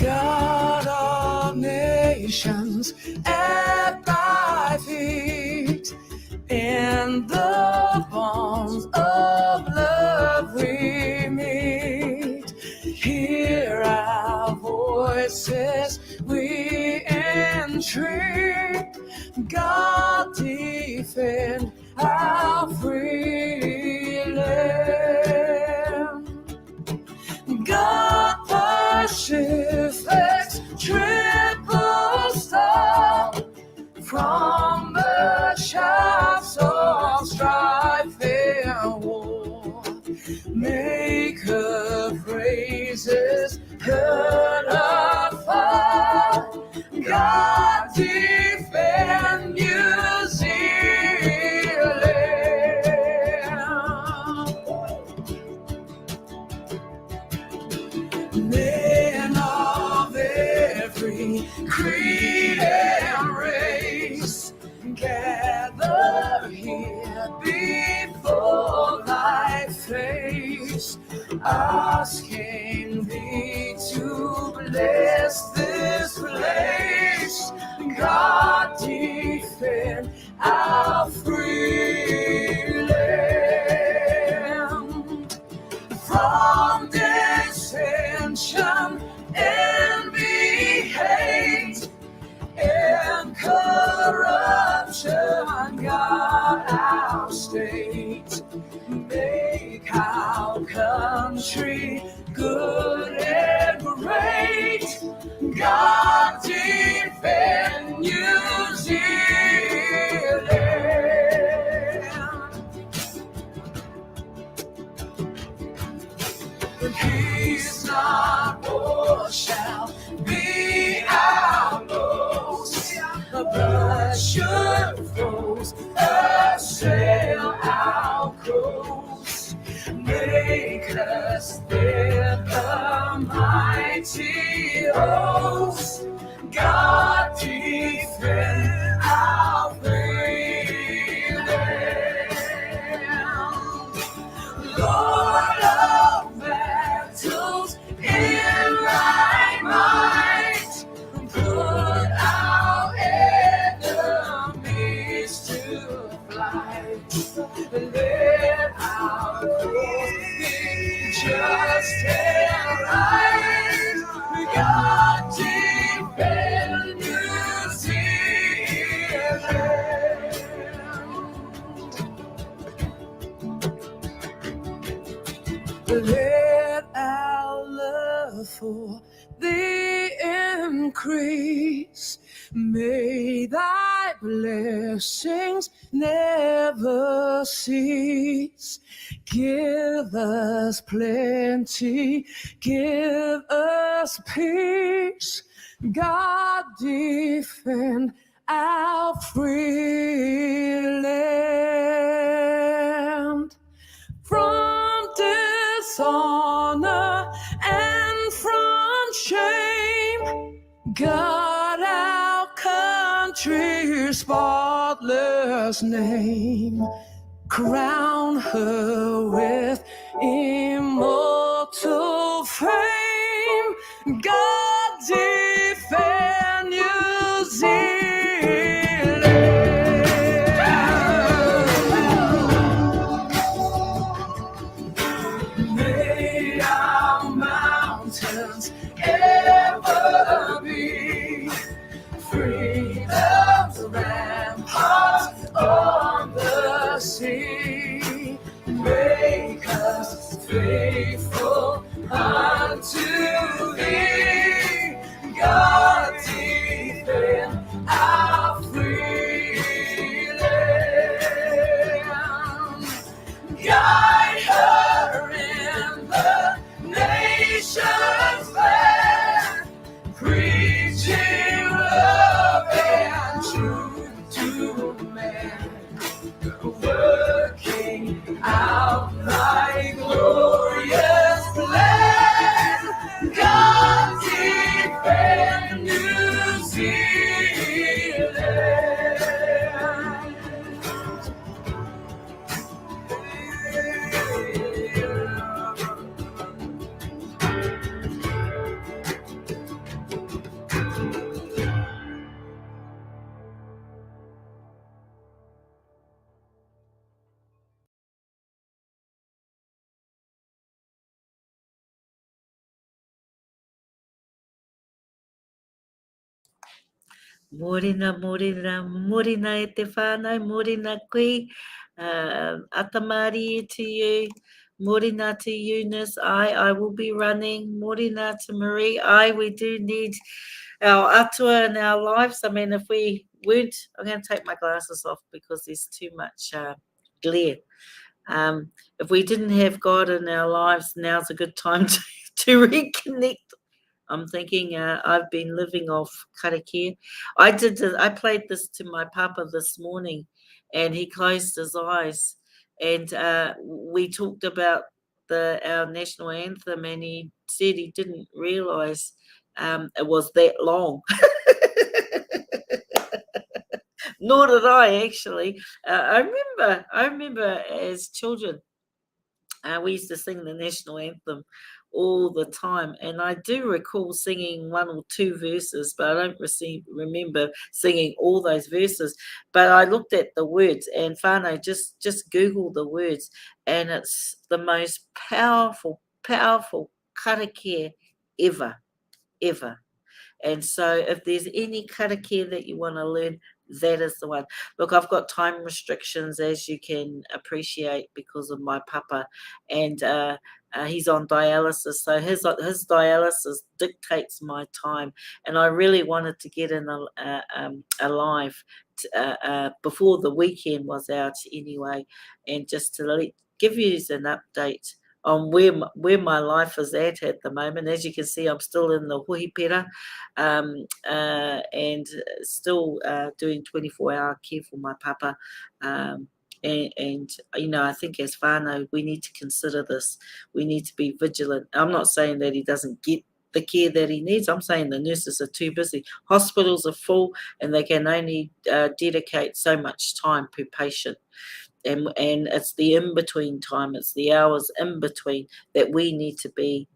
God of nations at thy feet. In the bonds of love we meet. Hear our voices, we entreat. God defend our free land. God Pacific's triple star, from the shafts of strife and war, make her praises heard afar. God defend New Zealand. Men of every creed and race, gather here before thy face, asking thee to bless this place. God defend our free land from dissension, envy, hate, and corruption. God, our state, make our country good and great. God defend New Zealand. Peace not war shall be our boast. But should foes assail our coast, make us then a mighty host. God defend our free land. Lord of battles in thy might, put our enemies to flight. Let our cause be just and right. God defend New Zealand. Let our love for thee increase. May thy blessings never cease. Give us plenty, give us peace. God defend our free land from dishonor and from shame. God, our country's spotless name, crown her with immortal fame. God defend New Zealand. May our mountains ever be freedom's ramparts on the sea. Make us faithful unto thee. Morena, morena, morena e te whānau, morena koe. Atamari to you. Morena to Eunice. I will be running. Morena to Marie. We do need our atua in our lives. I mean, if we weren't, I'm going to take my glasses off because there's too much glare. If we didn't have God in our lives, now's a good time to reconnect. I'm thinking I've been living off karakia. I played this to my papa this morning, and he closed his eyes, and we talked about our national anthem, and he said he didn't realise it was that long. Nor did I actually. I remember as children we used to sing the national anthem all the time, and I do recall singing one or two verses, but I don't remember singing all those verses. But I looked at the words, and whānau, just Google the words, and it's the most powerful karakia ever, ever. And so, if there's any karakia that you want to learn, that is the one. Look, I've got time restrictions, as you can appreciate, because of my papa, and he's on dialysis. So his dialysis dictates my time, and I really wanted to get in alive before the weekend was out anyway, and just to give you an update on where my life is at the moment. As you can see, I'm still in the huhipera, and still doing 24-hour care for my papa. And I think as whānau, we need to consider this. We need to be vigilant. I'm not saying that he doesn't get the care that he needs. I'm saying the nurses are too busy. Hospitals are full, and they can only dedicate so much time per patient. And it's the in-between time, it's the hours in between that we need to be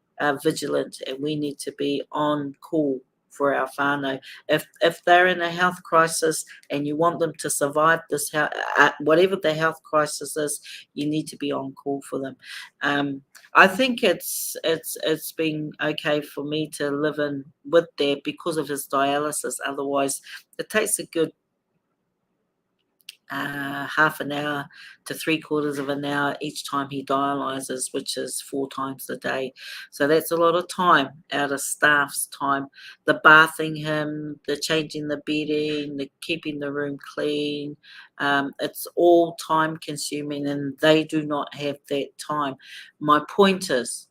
vigilant, and we need to be on call for our whānau. If they're in a health crisis and you want them to survive this, whatever the health crisis is, you need to be on call for them. I think it's been okay for me to live in with Dad because of his dialysis. Otherwise, it takes a good half an hour to 3/4 of an hour each time he dialyzes, which is 4 times a day. So that's a lot of time out of staff's time. The bathing him, the changing the bedding, the keeping the room clean. It's all time consuming, and they do not have that time. My point is,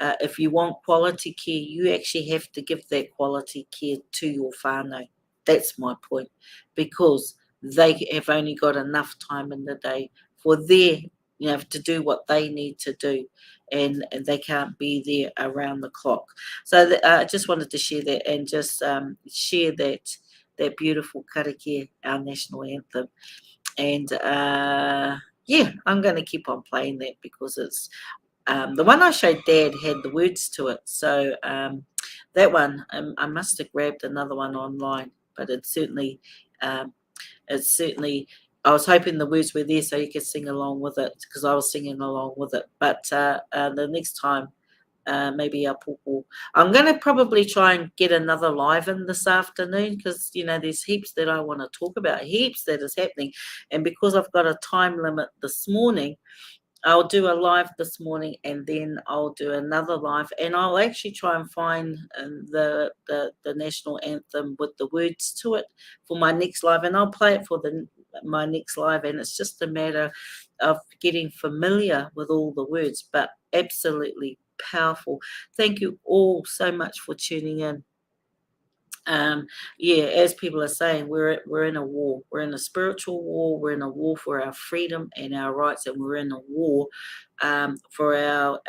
if you want quality care, you actually have to give that quality care to your whānau. That's my point, because they have only got enough time in the day for to do what they need to do, and they can't be there around the clock. So I just wanted to share that, and just share that beautiful karakia, our national anthem. And yeah, I'm going to keep on playing that because it's the one I showed Dad had the words to it. So that one, I must have grabbed another one online, but it's certainly, I was hoping the words were there so you could sing along with it, because I was singing along with it. But the next time, maybe our pōpō. I'm going to probably try and get another live in this afternoon, because, there's heaps that I want to talk about, heaps that is happening. And because I've got a time limit this morning, I'll do a live this morning, and then I'll do another live, and I'll actually try and find the national anthem with the words to it for my next live, and I'll play it for my next live. And it's just a matter of getting familiar with all the words, but absolutely powerful. Thank you all so much for tuning in. As people are saying, we're in a war. We're in a spiritual war. We're in a war for our freedom and our rights, and we're in a war for our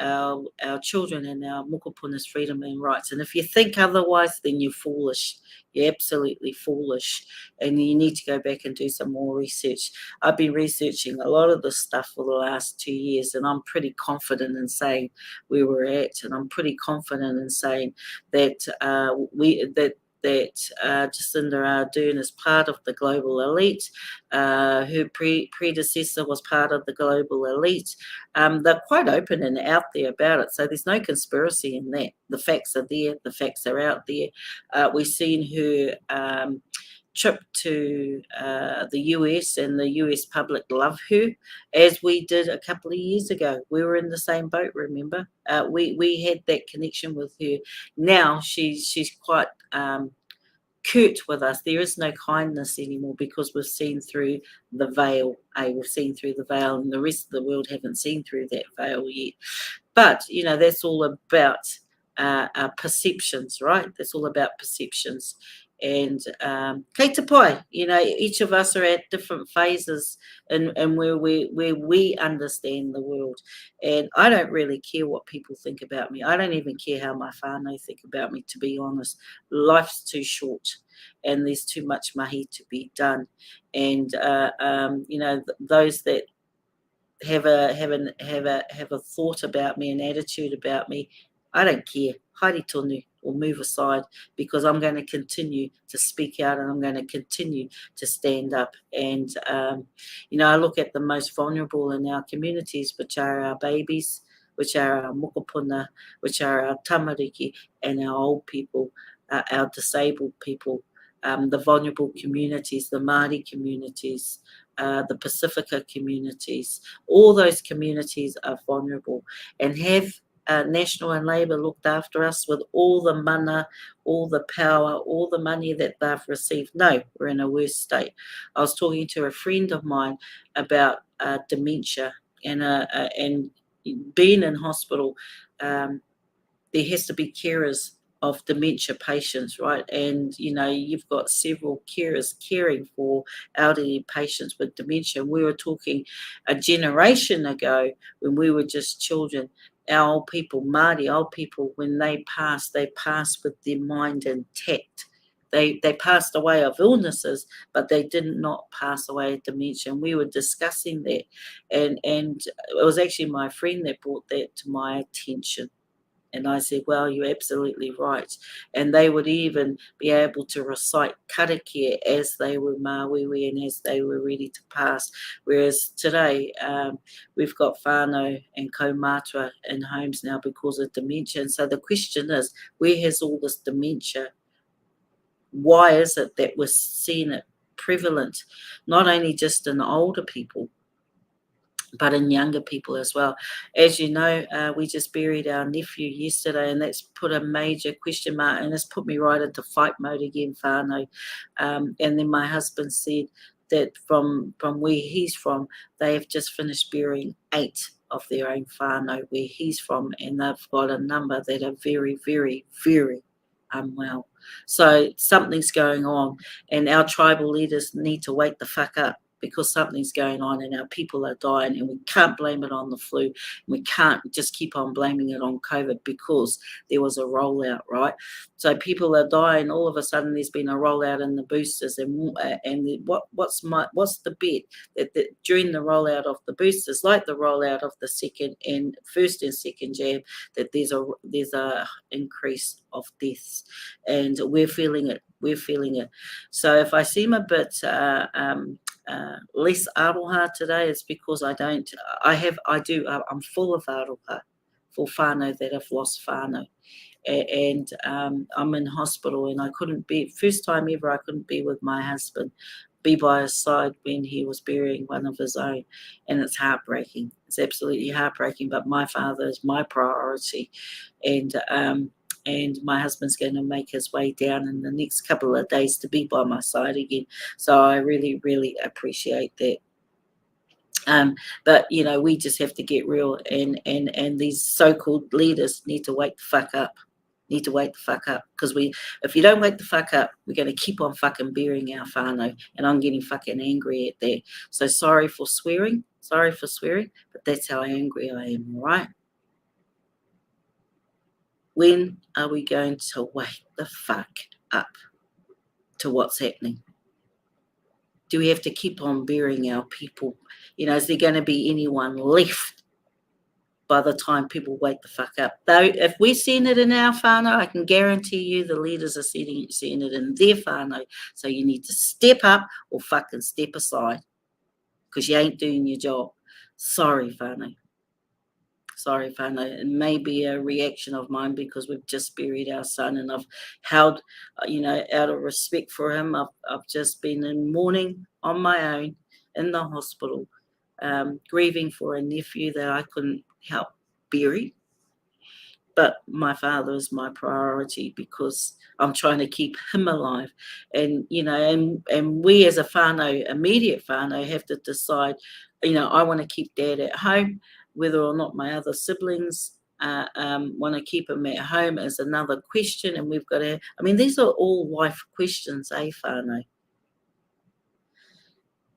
children and our mokopuna's freedom and rights. And if you think otherwise, then you're foolish. You're absolutely foolish, and you need to go back and do some more research. I've been researching a lot of this stuff for the last 2 years, and I'm pretty confident in saying where we're at, and I'm pretty confident in saying that that Jacinda Ardern is part of the global elite. Her predecessor was part of the global elite. They're quite open and out there about it, so there's no conspiracy in that. The facts are there. The facts are out there. We've seen her trip to the US, and the US public love her, as we did a couple of years ago. We were in the same boat, remember? We had that connection with her. Now she's quite curt with us. There is no kindness anymore because we've seen through the veil. We've seen through the veil, and the rest of the world haven't seen through that veil yet. But, that's all about perceptions, right? That's all about perceptions. And kei te pai, each of us are at different phases and where we understand the world. And I don't really care what people think about me. I don't even care how my whānau think about me, to be honest. Life's too short and there's too much mahi to be done. And, those that have a thought about me, an attitude about me, I don't care. Haere tonu, or move aside, because I'm going to continue to speak out and I'm going to continue to stand up. And I look at the most vulnerable in our communities, which are our babies, which are our mokopuna, which are our tamariki, and our old people, our disabled people, the vulnerable communities, the Māori communities, the Pacifica communities. All those communities are vulnerable, and have National and Labour looked after us with all the mana, all the power, all the money that they've received? No, we're in a worse state. I was talking to a friend of mine about dementia and being in hospital. There has to be carers of dementia patients, right? And, you've got several carers caring for elderly patients with dementia. We were talking a generation ago when we were just children. Our old people, Māori old people, when they passed with their mind intact. They passed away of illnesses, but they did not pass away of dementia. And we were discussing that. And it was actually my friend that brought that to my attention. And I said, well, you're absolutely right. And they would even be able to recite karakia as they were māwiwi and as they were ready to pass. Whereas today, we've got whānau and kaumātua in homes now because of dementia. And so the question is, where has all this dementia? Why is it that we're seeing it prevalent, not only just in older people, but in younger people as well? As you know, we just buried our nephew yesterday, and that's put a major question mark, and it's put me right into fight mode again, whānau. And then my husband said that from where he's from, they have just finished burying 8 of their own whānau where he's from, and they've got a number that are very, very, very unwell. So something's going on, and our tribal leaders need to wake the fuck up, because something's going on and our people are dying, and we can't blame it on the flu. And we can't just keep on blaming it on COVID because there was a rollout, right? So people are dying. All of a sudden there's been a rollout in the boosters, and what's the bet that during the rollout of the boosters, like the rollout of the first and second jab, that there's a increase of deaths, and we're feeling it. So if I seem a bit less aroha today, it's because I'm full of aroha for whānau that have lost whānau. And I'm in hospital, and I couldn't be, first time ever I couldn't be with my husband, be by his side when he was burying one of his own. And it's heartbreaking. It's absolutely heartbreaking, but my father is my priority. And my husband's going to make his way down in the next couple of days to be by my side again. So I really, really appreciate that. But, we just have to get real, and these so-called leaders need to wake the fuck up. Because if you don't wake the fuck up, we're going to keep on fucking burying our whānau, and I'm getting fucking angry at that. So sorry for swearing, but that's how angry I am, right? When are we going to wake the fuck up to what's happening? Do we have to keep on burying our people? Is there going to be anyone left by the time people wake the fuck up? Though, if we're seeing it in our whānau, I can guarantee you the leaders are seeing it in their whānau. So you need to step up or fucking step aside, because you ain't doing your job. Sorry, whānau. Sorry, whānau. It may be a reaction of mine because we've just buried our son, and I've held, out of respect for him, I've just been in mourning on my own in the hospital, grieving for a nephew that I couldn't help bury. But my father is my priority because I'm trying to keep him alive. And, and we as a whānau, immediate whānau, have to decide, I want to keep Dad at home, whether or not my other siblings want to keep him at home is another question. And we've got to, these are all life questions, whānau?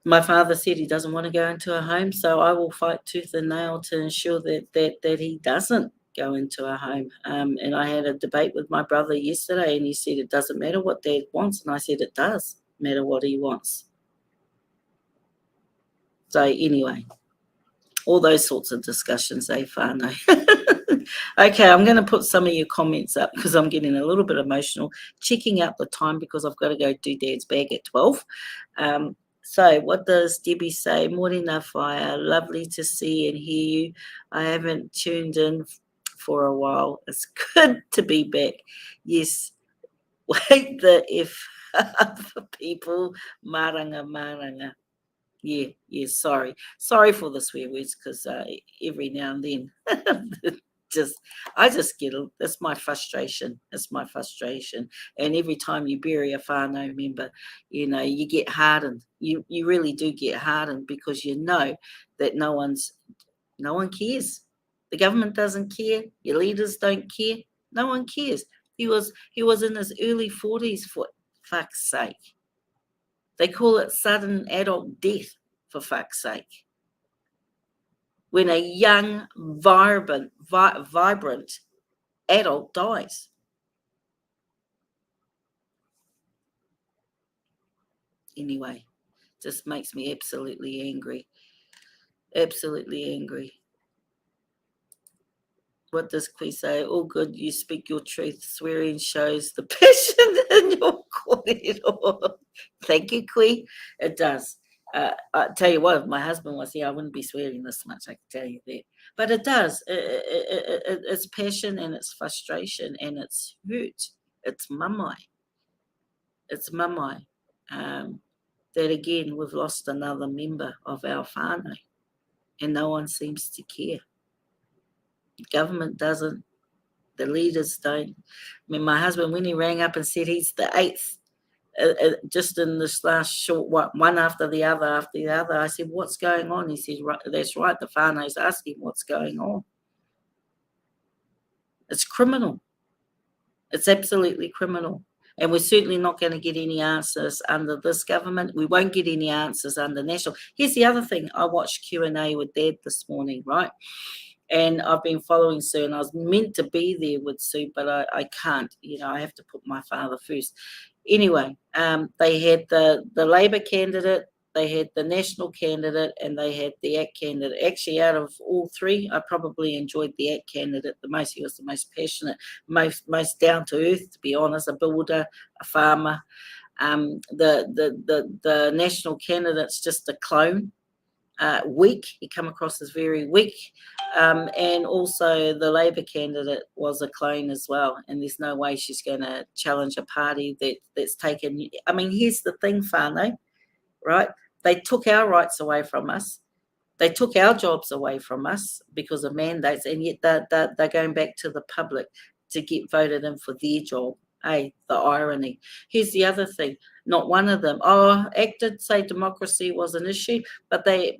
My father said he doesn't want to go into a home, so I will fight tooth and nail to ensure that he doesn't go into a home. And I had a debate with my brother yesterday, and he said it doesn't matter what Dad wants, and I said it does matter what he wants. So anyway, all those sorts of discussions, whānau? Okay, I'm going to put some of your comments up because I'm getting a little bit emotional, checking out the time because I've got to go do Dad's bag at 12. So what does Debbie say? Morena whaia, lovely to see and hear you. I haven't tuned in for a while. It's good to be back. Yes, wait the F for people. Maranga. Yeah, sorry. Sorry for the swear words because every now and then I just get it. That's my frustration. And every time you bury a whānau member, you get hardened. You really do get hardened because you know that no one cares. The government doesn't care. Your leaders don't care. No one cares. He was in his early 40s, for fuck's sake. They call it sudden adult death, for fuck's sake. When a young, vibrant adult dies. Anyway, just makes me absolutely angry. Absolutely angry. What does Kui say? All good, you speak your truth. Swearing shows the passion in your corridor. Thank you, Kui. It does. I tell you what, if my husband was here, I wouldn't be swearing this much, I can tell you that. But it does. It's passion and it's frustration and it's hurt. It's mamai. That again, we've lost another member of our whānau and no one seems to care. The government doesn't. The leaders don't. My husband, when he rang up and said he's the 8th, just in this last short one after the other, I said, what's going on? He said, right, that's right, the whānau's asking what's going on. It's criminal. It's absolutely criminal. And we're certainly not going to get any answers under this government. We won't get any answers under National. Here's the other thing. I watched Q&A with Dad this morning, right? And I've been following Sue, and I was meant to be there with Sue, but I can't. I have to put my father first. Anyway, they had the Labour candidate, they had the National candidate, and they had the ACT candidate. Actually, out of all three, I probably enjoyed the ACT candidate the most. He was the most passionate, most down to earth, to be honest, a builder, a farmer. The National candidate's just a clone. Weak. He come across as very weak. And also the Labour candidate was a clone as well. And there's no way she's going to challenge a party that's taken. Here's the thing, whānau, right? They took our rights away from us. They took our jobs away from us because of mandates, and yet they're going back to the public to get voted in for their job. The irony. Here's the other thing. Not one of them. ACT did say democracy was an issue, but he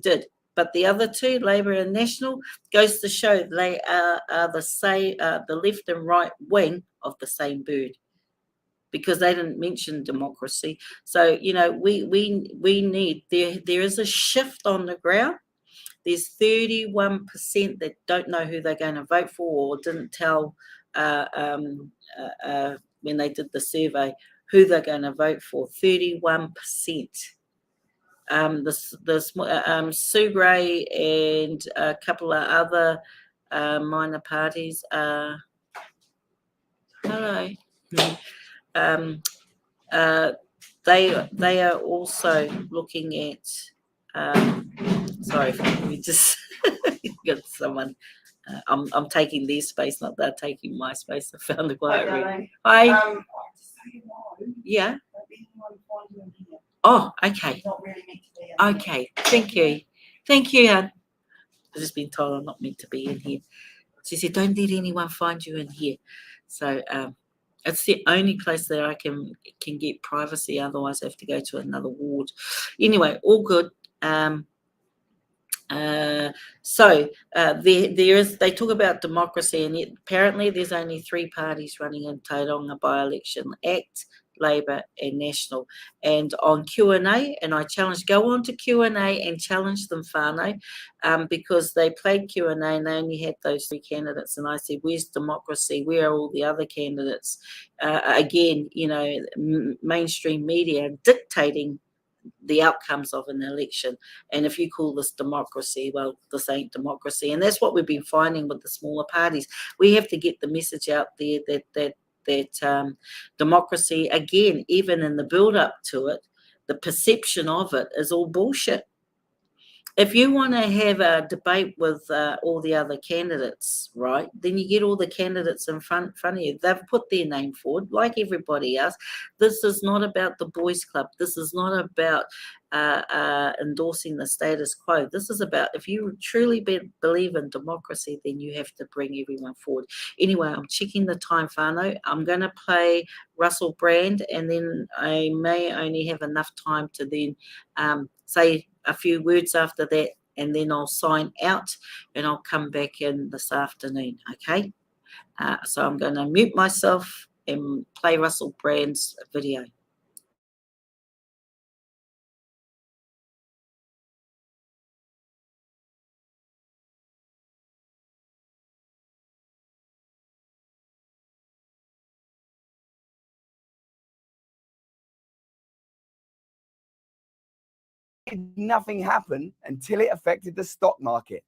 did. But the other two, Labour and National, goes to show they are the left and right wing of the same bird, because they didn't mention democracy. So we need there is a shift on the ground. There's 31% that don't know who they're going to vote for or didn't tell when they did the survey who they're going to vote for. 31%. Sue Gray and a couple of other minor parties. Hello. They are also looking at. Sorry, we just Got someone. I'm taking their space, not they're taking my space. I found a quiet room. Hi. Yeah. Oh, okay. Okay. Thank you. Thank you, Anne. I've just been told I'm not meant to be in here. She said, "Don't let anyone find you in here." So it's the only place that I can get privacy. Otherwise, I have to go to another ward. Anyway, all good. So there is. They talk about democracy, and yet apparently there's only 3 parties running in Tauranga by-election: ACT, Labour, and National. And on Q&A, and I challenge, go on to Q&A and challenge them, whānau, because they played Q&A and they only had those 3 candidates. And I said, where's democracy? Where are all the other candidates? Again, mainstream media dictating the outcomes of an election. And if you call this democracy, well, this ain't democracy. And that's what we've been finding with the smaller parties. We have to get the message out there that democracy, again, even in the build up to it, the perception of it is all bullshit. If you want to have a debate with all the other candidates, right, then you get all the candidates in front of you. They've put their name forward like everybody else. This is not about the boys club. This is not about endorsing the status quo. This is about, if you truly believe in democracy, then you have to bring everyone forward. Anyway, I'm checking the time, whānau. I'm going to play Russell Brand, and then I may only have enough time to then say a few words after that, and then I'll sign out and I'll come back in this afternoon, okay? So I'm going to mute myself and play Russell Brand's video. Nothing happened until it affected the stock market.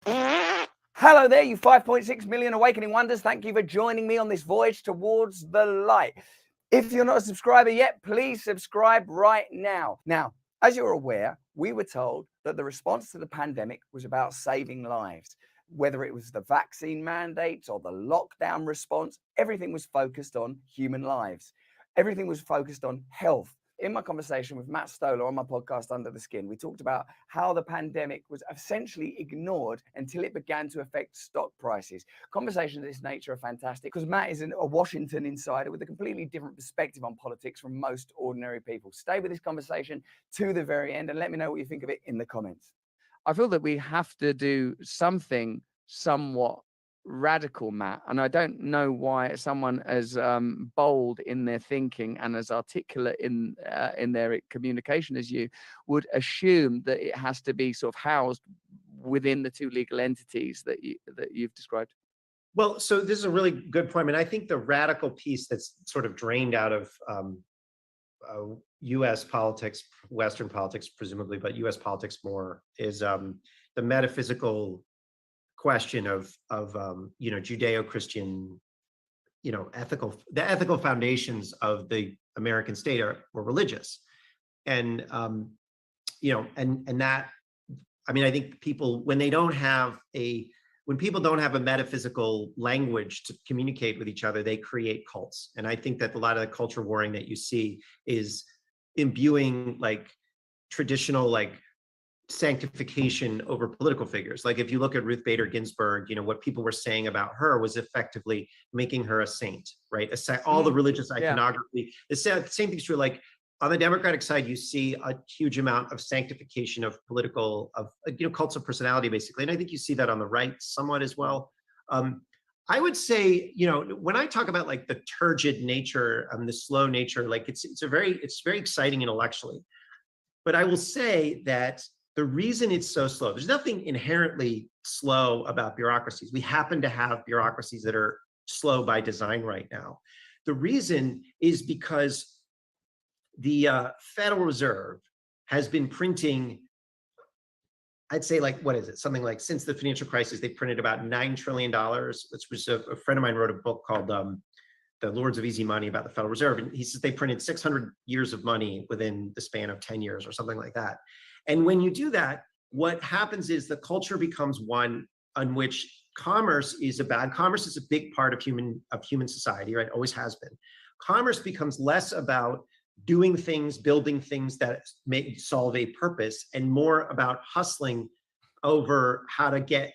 Hello there, you 5.6 million awakening wonders. Thank you for joining me on this voyage towards the light. If you're not a subscriber yet, please subscribe right now. Now, as you're aware, we were told that the response to the pandemic was about saving lives. Whether it was the vaccine mandates or the lockdown response, everything was focused on human lives. Everything was focused on health. In my conversation with Matt Stoller on my podcast, Under the Skin, we talked about how the pandemic was essentially ignored until it began to affect stock prices. Conversations of this nature are fantastic because Matt is a Washington insider with a completely different perspective on politics from most ordinary people. Stay with this conversation to the very end and let me know what you think of it in the comments. I feel that we have to do something somewhat radical, Matt, and I don't know why someone as bold in their thinking and as articulate in their communication as you would assume that it has to be sort of housed within the 2 legal entities that you've described. Well, so this is a really good point. I mean, I think the radical piece that's sort of drained out of U.S. politics, Western politics presumably, but U.S. politics more, is the metaphysical question of Judeo-Christian, the ethical foundations of the American state were religious, and that, I mean, I think people, when people don't have a metaphysical language to communicate with each other, they create cults. And I think that a lot of the culture warring that you see is imbuing traditional sanctification over political figures. Like if you look at Ruth Bader Ginsburg, what people were saying about her was effectively making her a saint, right? All the religious iconography. The same thing's true. Like on the Democratic side, you see a huge amount of sanctification of political, cults of personality, basically. And I think you see that on the right somewhat as well. I would say, when I talk about the turgid nature, the slow nature, it's very exciting intellectually. But I will say that the reason it's so slow, there's nothing inherently slow about bureaucracies. We happen to have bureaucracies that are slow by design right now. The reason is because the Federal Reserve has been printing, I'd say what is it? Something like, since the financial crisis, they printed about $9 trillion, which was a friend of mine wrote a book called The Lords of Easy Money about the Federal Reserve. And he says they printed 600 years of money within the span of 10 years or something like that. And when you do that, what happens is the culture becomes one on which commerce is a big part of human society, right? Always has been. Commerce becomes less about doing things, building things that may solve a purpose, and more about hustling over how to get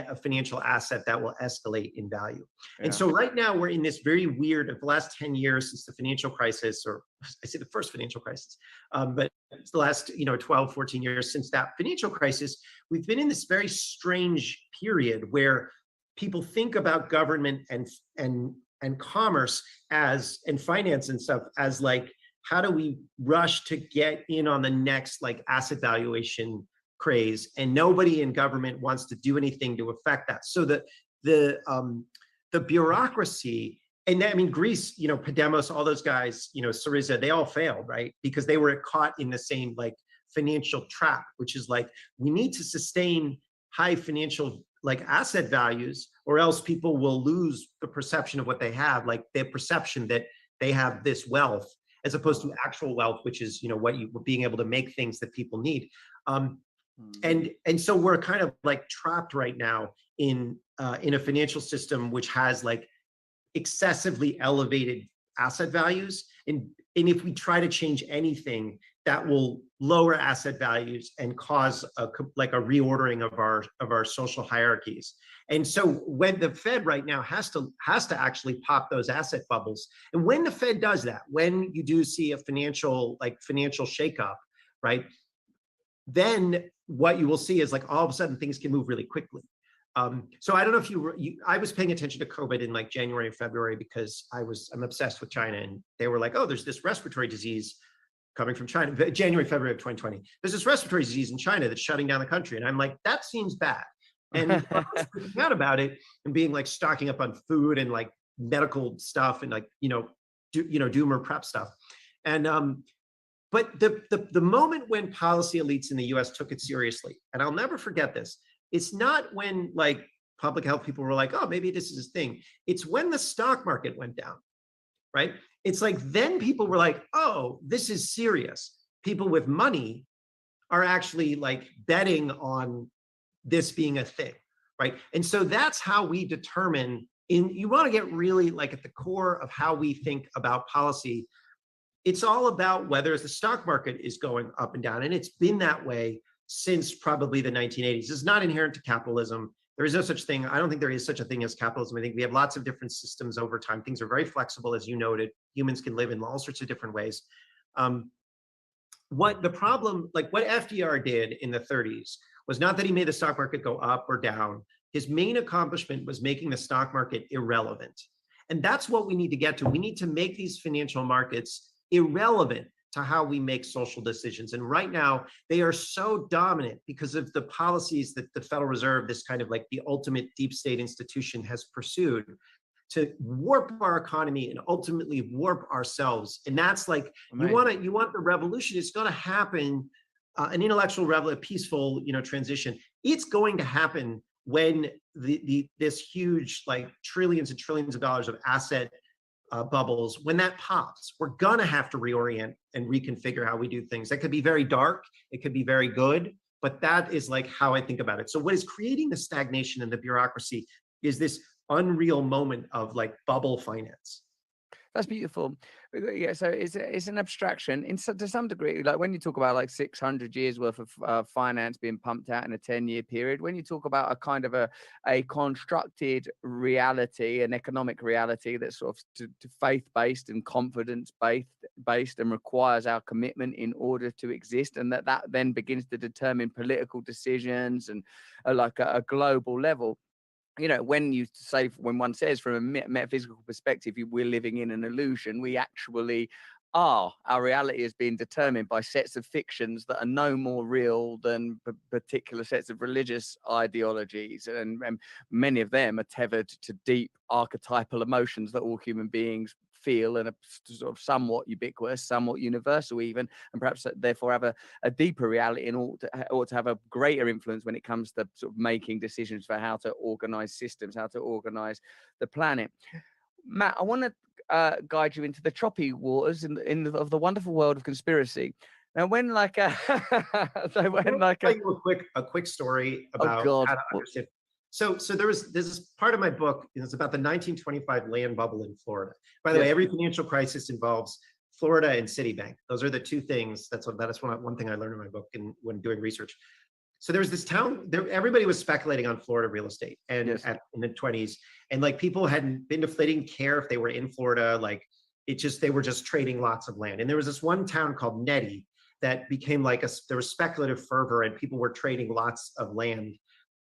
a financial asset that will escalate in value. Yeah. And so right now we're in this very weird, of the last 10 years since the financial crisis, or I say the first financial crisis, but it's the last 12, 14 years since that financial crisis, we've been in this very strange period where people think about government and commerce and finance and stuff as like, how do we rush to get in on the next like asset valuation craze, and nobody in government wants to do anything to affect that. So the bureaucracy, and I mean Greece, Podemos, all those guys, Syriza, they all failed, right? Because they were caught in the same like financial trap, which is like, we need to sustain high financial like asset values, or else people will lose the perception of what they have, like their perception that they have this wealth, as opposed to actual wealth, which is being able to make things that people need. And so we're kind of like trapped right now in a financial system which has like excessively elevated asset values, and if we try to change anything, that will lower asset values and cause a reordering of our social hierarchies. And so when the Fed right now has to actually pop those asset bubbles, and when the Fed does that, when you do see a financial shakeup, right, then what you will see is like all of a sudden things can move really quickly. So I don't know if I was paying attention to COVID in like January and February because I'm obsessed with China, and they were like, oh, there's this respiratory disease coming from China, January, February of 2020. There's this respiratory disease in China that's shutting down the country. And I'm like, that seems bad. And I was freaking out about it and being like stocking up on food and like medical stuff and like, doomer prep stuff. And, but the moment when policy elites in the US took it seriously, and I'll never forget this, it's not when like public health people were like, oh, maybe this is a thing. It's when the stock market went down, right? It's like, then people were like, oh, this is serious. People with money are actually like betting on this being a thing, right? And so that's how we determine, you want to get really like at the core of how we think about policy. It's all about whether the stock market is going up and down. And it's been that way since probably the 1980s. It's not inherent to capitalism. There is no such thing. I don't think there is such a thing as capitalism. I think we have lots of different systems over time. Things are very flexible, as you noted. Humans can live in all sorts of different ways. What FDR did in the 30s was not that he made the stock market go up or down. His main accomplishment was making the stock market irrelevant. And that's what we need to get to. We need to make these financial markets irrelevant to how we make social decisions. And right now, they are so dominant because of the policies that the Federal Reserve, this kind of like the ultimate deep state institution, has pursued to warp our economy and ultimately warp ourselves. And that's like, you want the revolution, it's gonna happen, an intellectual revolution, a peaceful, transition. It's going to happen when this huge, like trillions and trillions of dollars of asset bubbles, when that pops, we're gonna have to reorient and reconfigure how we do things. That could be very dark, it could be very good, but that is like how I think about it. So what is creating the stagnation and the bureaucracy is this unreal moment of like bubble finance. That's beautiful. Yeah, so it's an abstraction to some degree. Like when you talk about like 600 years worth of finance being pumped out in a 10-year period, when you talk about a kind of a constructed reality, an economic reality that's sort of to faith-based and confidence-based and requires our commitment in order to exist, and that then begins to determine political decisions and like a global level. When one says from a metaphysical perspective, we're living in an illusion, we actually are. Our reality is being determined by sets of fictions that are no more real than particular sets of religious ideologies. And many of them are tethered to deep archetypal emotions that all human beings feel and are sort of somewhat ubiquitous, somewhat universal even, and perhaps therefore have a deeper reality and ought to have a greater influence when it comes to sort of making decisions for how to organize systems, how to organize the planet. Matt, I want to guide you into the choppy waters of the wonderful world of conspiracy. Now, when like a, so Can when I like tell a, you a quick story oh about God, how to understand? So there's this part of my book is about the 1925 land bubble in Florida. By the way, every financial crisis involves Florida and Citibank. Those are the two things. That's one thing I learned in my book and when doing research. So there was this town there, everybody was speculating on Florida real estate and in the 20s. And like people hadn't been they didn't care if they were in Florida, like they were just trading lots of land. And there was this one town called Nettie that became like there was speculative fervor and people were trading lots of land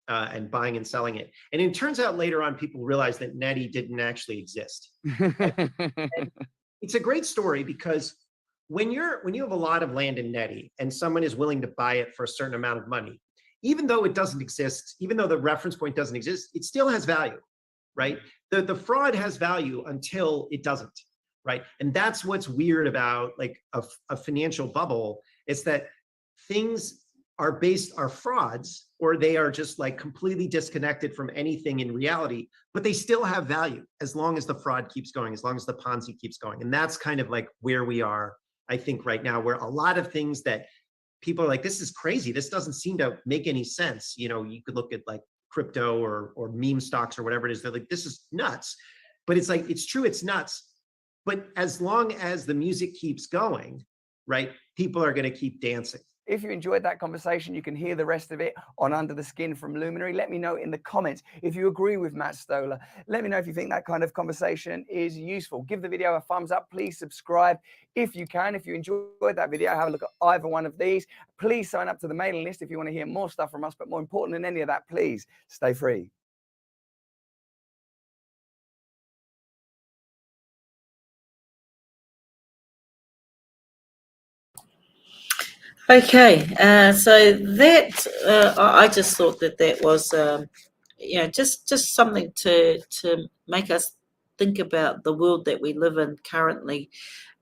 and buying and selling it. And it turns out later on, people realized that Nettie didn't actually exist. And it's a great story because when you have a lot of land in Nettie and someone is willing to buy it for a certain amount of money, even though it doesn't exist, even though the reference point doesn't exist, it still has value, right? The fraud has value until it doesn't, right? And that's what's weird about like a financial bubble, is that things are frauds, or they are just like completely disconnected from anything in reality, but they still have value as long as the fraud keeps going, as long as the Ponzi keeps going. And that's kind of like where we are, I think, right now, where a lot of things that people are like, this is crazy, this doesn't seem to make any sense. You know, you could look at like crypto or meme stocks or whatever it is, they're like, this is nuts. But it's like, it's true, it's nuts. But as long as the music keeps going, right, people are going to keep dancing. If you enjoyed that conversation, you can hear the rest of it on Under the Skin from Luminary. Let me know in the comments if you agree with Matt Stoller. Let me know if you think that kind of conversation is useful. Give the video a thumbs up. Please subscribe if you can. If you enjoyed that video, have a look at either one of these. Please sign up to the mailing list if you want to hear more stuff from us. But more important than any of that, please stay free. Okay, so that I just thought that was, you know, just something to make us think about the world that we live in currently,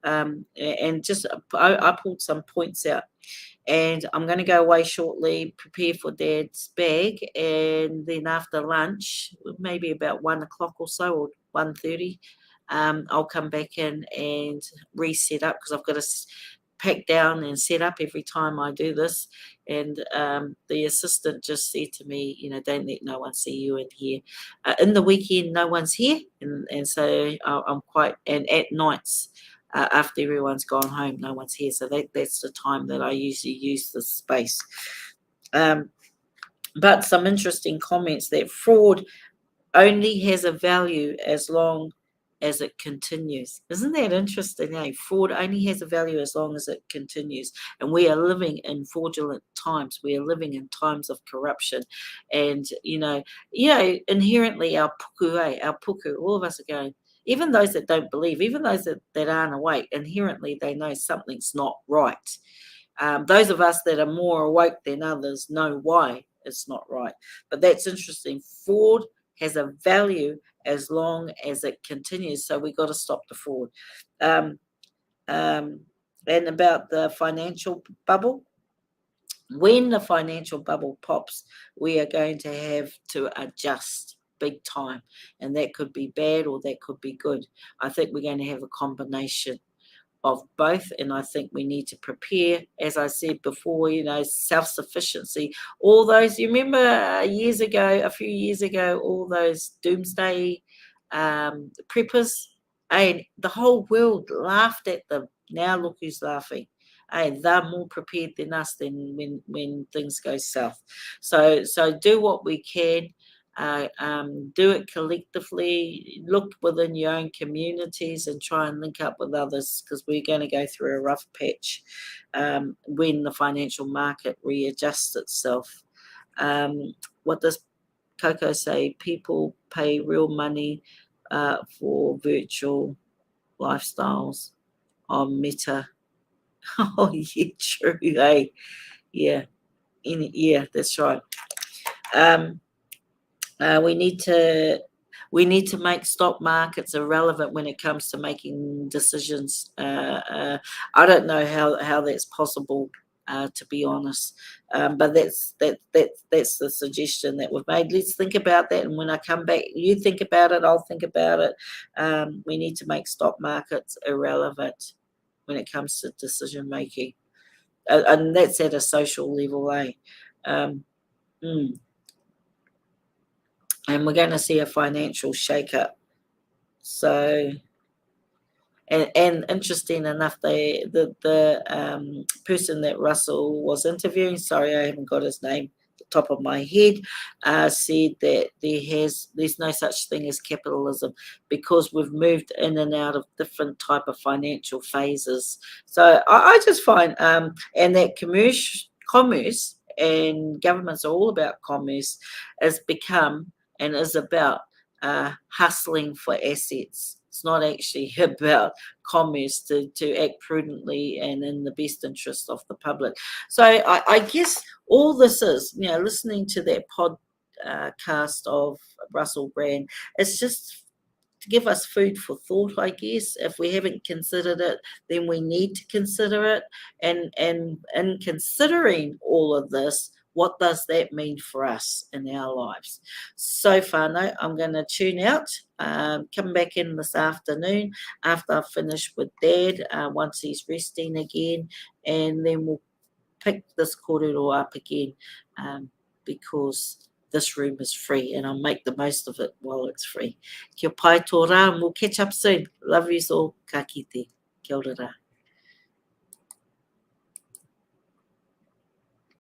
and just I pulled some points out, and I'm going to go away shortly, prepare for Dad's bag, and then after lunch, maybe about 1 o'clock or so, or 1:30, I'll come back in and reset up because I've got to pack down and set up every time I do this. And the assistant just said to me, you know, don't let no one see you in here. In the weekend, no one's here, and so I'm quite. And at nights, after everyone's gone home, no one's here. So that's the time that I usually use this space. But some interesting comments that fraud only has a value as long as it continues. Isn't that interesting? Eh? Fraud only has a value as long as it continues. And we are living in fraudulent times. We are living in times of corruption. And, you know, inherently our puku, all of us are going, even those that don't believe, even those that aren't awake, inherently they know something's not right. Those of us that are more awake than others know why it's not right. But that's interesting. Fraud has a value as long as it continues. So we got to stop the fraud. And about the financial bubble, when the financial bubble pops, we are going to have to adjust big time. And that could be bad or that could be good. I think we're going to have a combination of both, and I think we need to prepare, as I said before, you know, self-sufficiency. All those, you remember a few years ago, all those doomsday preppers, and the whole world laughed at them. Now look who's laughing. Hey, they're more prepared than us than when things go south. So do what we can. Do it collectively, look within your own communities and try and link up with others, because we're going to go through a rough patch when the financial market readjusts itself. What does Coco say? People pay real money for virtual lifestyles on Meta. Oh, yeah, true. Hey, yeah, that's right. We need to make stock markets irrelevant when it comes to making decisions. I don't know how that's possible, to be honest. But that's the suggestion that we've made. Let's think about that, and when I come back, you think about it, I'll think about it. We need to make stock markets irrelevant when it comes to decision making. and that's at a social level, eh? And we're going to see a financial shake-up. So, and interesting enough, the person that Russell was interviewing, sorry, I haven't got his name at the top of my head, said that there's no such thing as capitalism because we've moved in and out of different type of financial phases. So I just find, and that commerce and governments are all about commerce, has become and is about hustling for assets. It's not actually about commerce to act prudently and in the best interest of the public. So I guess all this is, listening to that podcast of Russell Brand, it's just to give us food for thought, I guess. If we haven't considered it, then we need to consider it. And in considering all of this, what does that mean for us in our lives? So far, no, I'm going to tune out, come back in this afternoon after I've finished with Dad, once he's resting again, and then we'll pick this kōrero up again, because this room is free and I'll make the most of it while it's free. Kia pai tō rā, and we'll catch up soon. Love yous all. Ka kite. Kia ora rā.